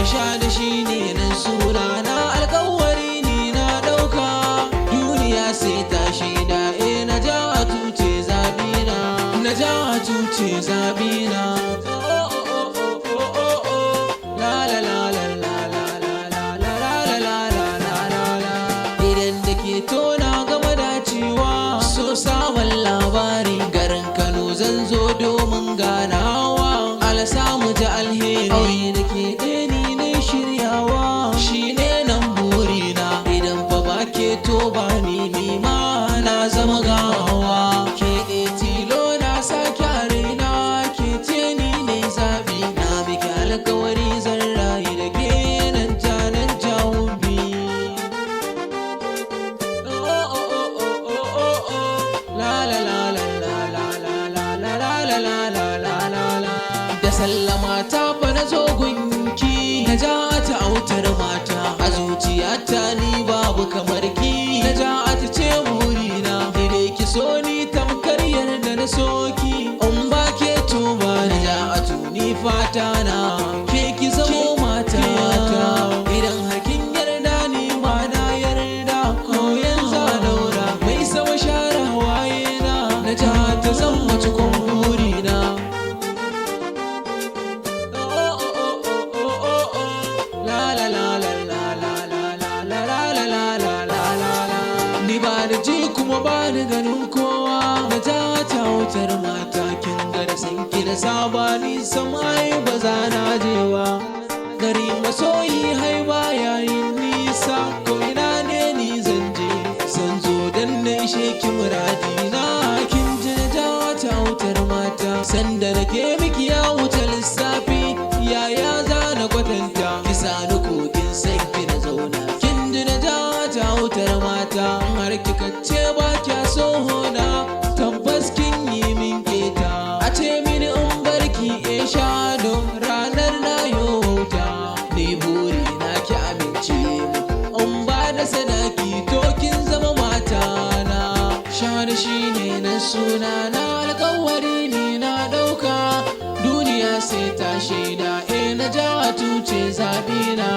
Ishadu shine nan sunana, alƙawari ni na ɗauka. Duniya sai ta shaida Najatu ce zabina, Najatu ce zabina. La la la la la la la la la la la la la. Idan da ke tona gama dacewa, so samun labari garin Kano zan zo domin ganawa. Ala samu ji alheri da ke ɗani na shiryawa, shi ne nan burina. Idan fa ba ke to ba ni ma na zama gawa. Ke ɗe tilo na sake a raina, ke ce ni ne zaɓi na, miki alkawari zan rayu da ke nan jawubi. La la la la la la la la la la la la la la. Da sallama ta fa na zo gunki, Najatu autar mata. A zuciyata ni babu kamar ki, Najatu ce burina. Dai ki so ni tamkar yarda na soki, in ba ke to ba Najatu ni fata na ke ki zamo matata. Idan hakin yarda ni ma na yarda, ko yanzu daura mai sama share hawaye na. Najatu zan mace kun burina. Ni ba da ji kuma ba da ganin kowa, Najatu autar mata. Kin ga da sanki da sabani samai ba za na jewa. Gari masoyi hai ba yayin nisa, ko ina ne ni zan je, zan zo dan na ishe ki muradina. Kin ji Najatu autar mata, sanda nake miki ya wuce lissafi, yaya za na kwatanta, ki sani kogin sanki na zauna. Kin ji Najatu autar mata, har kika ce ba kya so hona, tabbas kin yi min keta. A ce mini in barki shado, ranar na yo wauta. Ni buri na ki amince mu, in ba da sadaki to kin zama matana. Shadu shine nan sunana, alƙawari ni na ɗauka. Duniya sai ta shaida Najatu ce zabina.